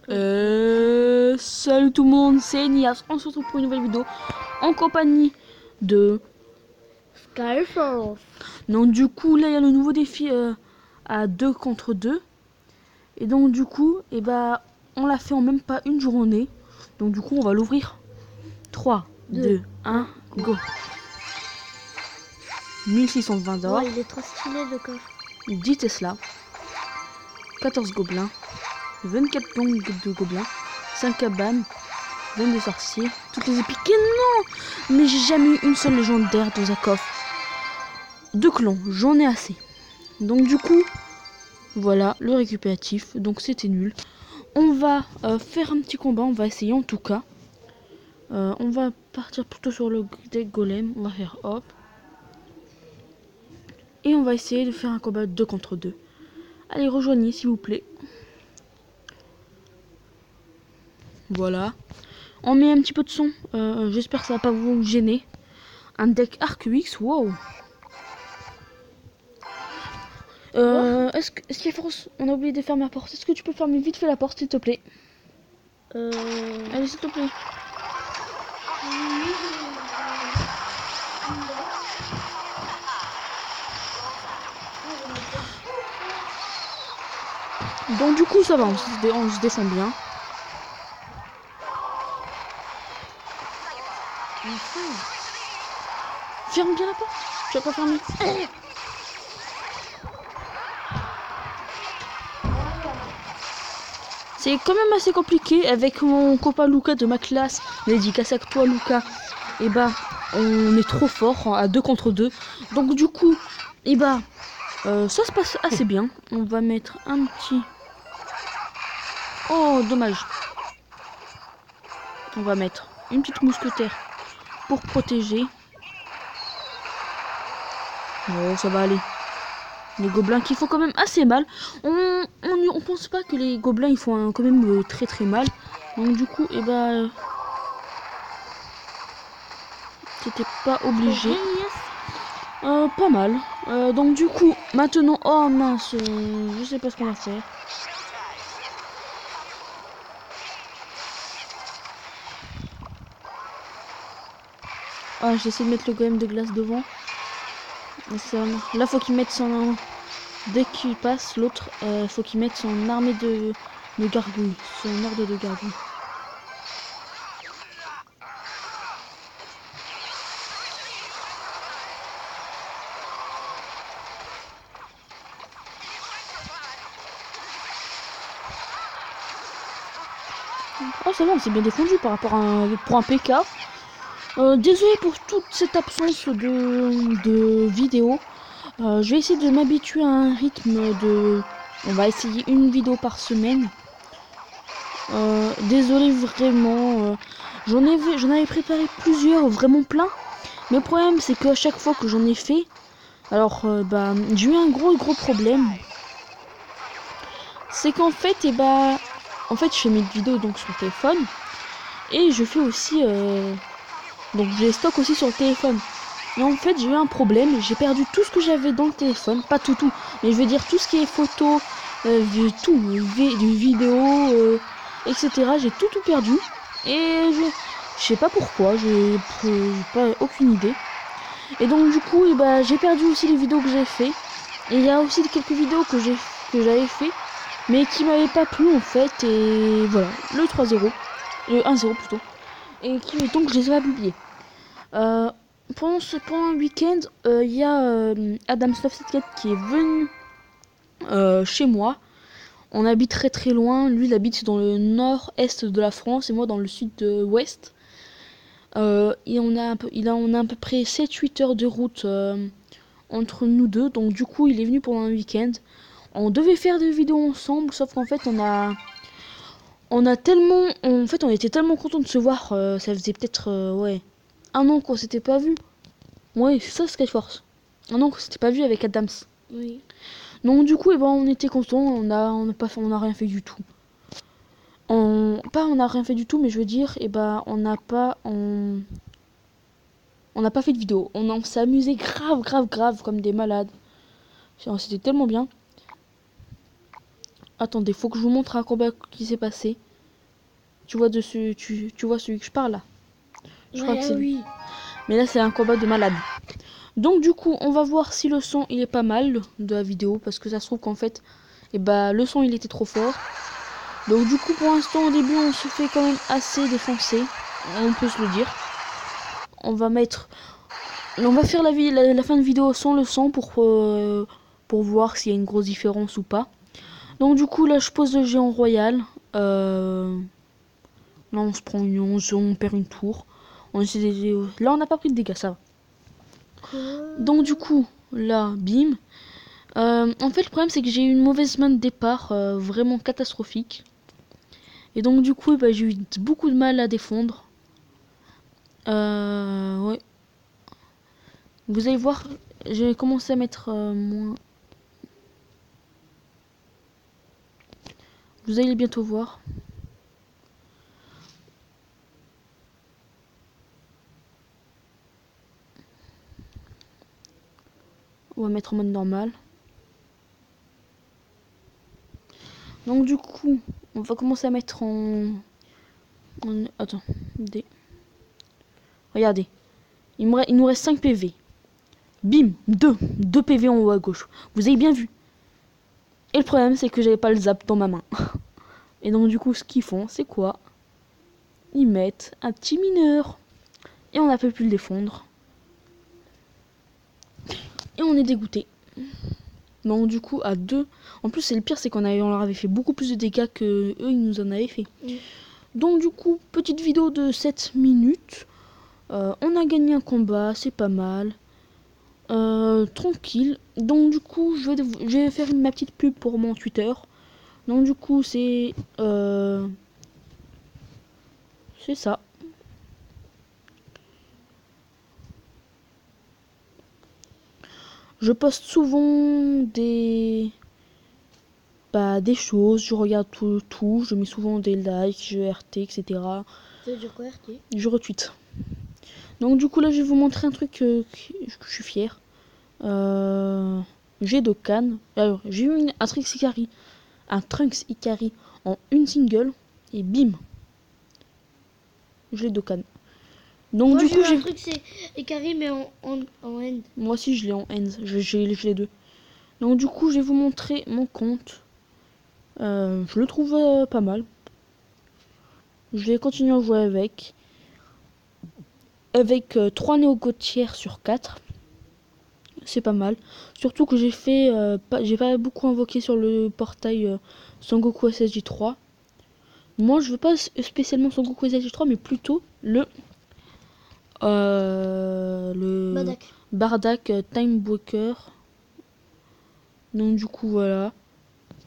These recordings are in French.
Salut tout le monde, c'est Nias. On se retrouve pour une nouvelle vidéo en compagnie de Skyforce. Donc du coup là il y a le nouveau défi à 2 contre 2. Et donc du coup on l'a fait en même pas une journée. Donc du coup on va l'ouvrir. 3, 2, 1, go. 1620 d'or, Ouais, il est trop stylé le coffre. 10 Tesla, 14 gobelins, 24 gangs de gobelins, 5 cabanes, 22 sorciers, toutes les épiques. Et non, mais j'ai jamais eu une seule légendaire dans un coffre. 2 clans, j'en ai assez. Donc du coup, voilà le récupératif. Donc c'était nul. On va faire un petit combat, on va essayer en tout cas. On va partir plutôt sur le deck golem. On va faire hop. Et on va essayer de faire un combat 2 contre 2. Allez, rejoignez s'il vous plaît. Voilà. On met un petit peu de son. J'espère que ça va pas vous gêner. Un deck Arcuix, wow. Est-ce qu'il y a force? On a oublié de fermer la porte. Est-ce que tu peux fermer vite fait la porte, s'il te plaît? Allez, s'il te plaît. Donc du coup, ça va, on se défend bien. Ferme bien la porte. Tu vas pas fermer. C'est quand même assez compliqué avec mon copain Lucas de ma classe. Dédicace à toi, Lucas. Et on est trop fort à 2 contre 2. Donc du coup, ça se passe assez bien. On va mettre un petit... Oh, dommage. On va mettre une petite mousquetaire pour protéger. Oh, ça va aller. Les gobelins qui font quand même assez mal. On pense pas que les gobelins ils font quand même très très mal. Donc du coup, c'était pas obligé. Pas mal. Donc du coup, maintenant, oh mince, je sais pas ce qu'on va faire. Ah, j'essaie de mettre le golem de glace devant. Là, faut qu'il mette son... Dès qu'il passe, l'autre, faut qu'il mette son armée de gargouilles. Son ordre de gargouilles. Oh, ça va, on s'est bien défendu par rapport pour un PK. Désolé pour toute cette absence de vidéo. Je vais essayer de m'habituer à un rythme de... On va essayer une vidéo par semaine. Désolé vraiment. J'en avais préparé plusieurs, vraiment plein. Mais le problème c'est qu'à chaque fois que j'en ai fait, alors j'ai eu un gros problème. C'est qu'en fait, en fait je fais mes vidéos donc sur le téléphone. Et je fais aussi... donc je les stocke aussi sur le téléphone. Et en fait j'ai eu un problème, j'ai perdu tout ce que j'avais dans le téléphone. Pas tout, mais je veux dire tout ce qui est photo, du vidéo, etc. J'ai tout perdu. Et je sais pas pourquoi, j'ai pas aucune idée. Et donc du coup, j'ai perdu aussi les vidéos que j'ai fait. Et il y a aussi quelques vidéos que j'avais fait, mais qui m'avaient pas plu en fait. Et voilà, le 3-0, le 1-0 plutôt. Et donc je les ai pas publiés. Pendant le week-end, il y a Adamstuff74 qui est venu chez moi. On habite très loin. Lui, il habite dans le nord-est de la France et moi dans le sud-ouest. Et on a à peu près 7-8 heures de route entre nous deux. Donc du coup, il est venu pendant un week-end. On devait faire des vidéos ensemble, sauf qu'en fait, on était tellement contents de se voir. Ça faisait peut-être un an qu'on s'était pas vu. Ouais, c'est ça Skyforce. Un an qu'on s'était pas vu avec Adams. Oui. Donc du coup, on était contents. On a rien fait du tout. On n'a rien fait du tout, mais je veux dire, on n'a pas fait de vidéo. On s'est amusé grave comme des malades. C'était tellement bien. Attendez, faut que je vous montre un combat qui s'est passé. Tu vois, tu vois celui que je parle là. Je crois que c'est lui. Oui. Mais là, c'est un combat de malade. Donc du coup, on va voir si le son il est pas mal de la vidéo. Parce que ça se trouve qu'en fait, le son il était trop fort. Donc du coup, pour l'instant, au début, on se fait quand même assez défoncer. On peut se le dire. On va faire la fin de vidéo sans le son pour voir s'il y a une grosse différence ou pas. Donc du coup, là, je pose le géant royal. Là, on se prend une 11, on perd une tour. Là, on n'a pas pris de dégâts, ça va. Donc du coup, là, bim. En fait, le problème, c'est que j'ai eu une mauvaise main de départ, vraiment catastrophique. Et donc du coup, j'ai eu beaucoup de mal à défendre. Ouais. Vous allez voir, j'ai commencé à mettre moins. Vous allez bientôt voir. On va mettre en mode normal. Donc du coup, on va commencer à mettre attends, regardez. Il nous reste 5 PV. Bim, 2 PV en haut à gauche. Vous avez bien vu. Et le problème, c'est que j'avais pas le zap dans ma main. Et donc du coup, ce qu'ils font, c'est quoi? Ils mettent un petit mineur. Et on n'a pas pu le défendre. Et on est dégoûté. Donc du coup, à 2. En plus, c'est le pire, c'est qu'on leur avait fait beaucoup plus de dégâts que eux, ils nous en avaient fait. Donc du coup, petite vidéo de 7 minutes. On a gagné un combat, c'est pas mal. Tranquille. Donc du coup, je vais faire ma petite pub pour mon Twitter. Donc du coup, c'est ça. Je poste souvent des choses, je regarde tout, je mets souvent des likes, je RT, etc. Ça veut dire quoi, RT? Je retweet. Donc du coup là je vais vous montrer un truc que je suis fier. J'ai Dokkan. Alors j'ai eu un Trunks Ikari en une single et bim, je l'ai Dokkan. Donc Moi, du coup j'ai un truc, c'est Ikari, mais en end. moi aussi je l'ai en ends, j'ai les deux. Donc du coup je vais vous montrer mon compte. Je le trouve pas mal. Je vais continuer à jouer avec 3 néo-gautières sur 4. C'est pas mal. Surtout que j'ai pas beaucoup invoqué sur le portail Son Goku SSJ3. Moi je veux pas spécialement Son Goku SSJ3 mais plutôt le Bardak Time Breaker. Donc du coup voilà.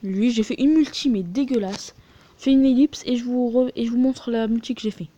Lui j'ai fait une multi mais dégueulasse. Je fais une ellipse et je vous montre la multi que j'ai fait.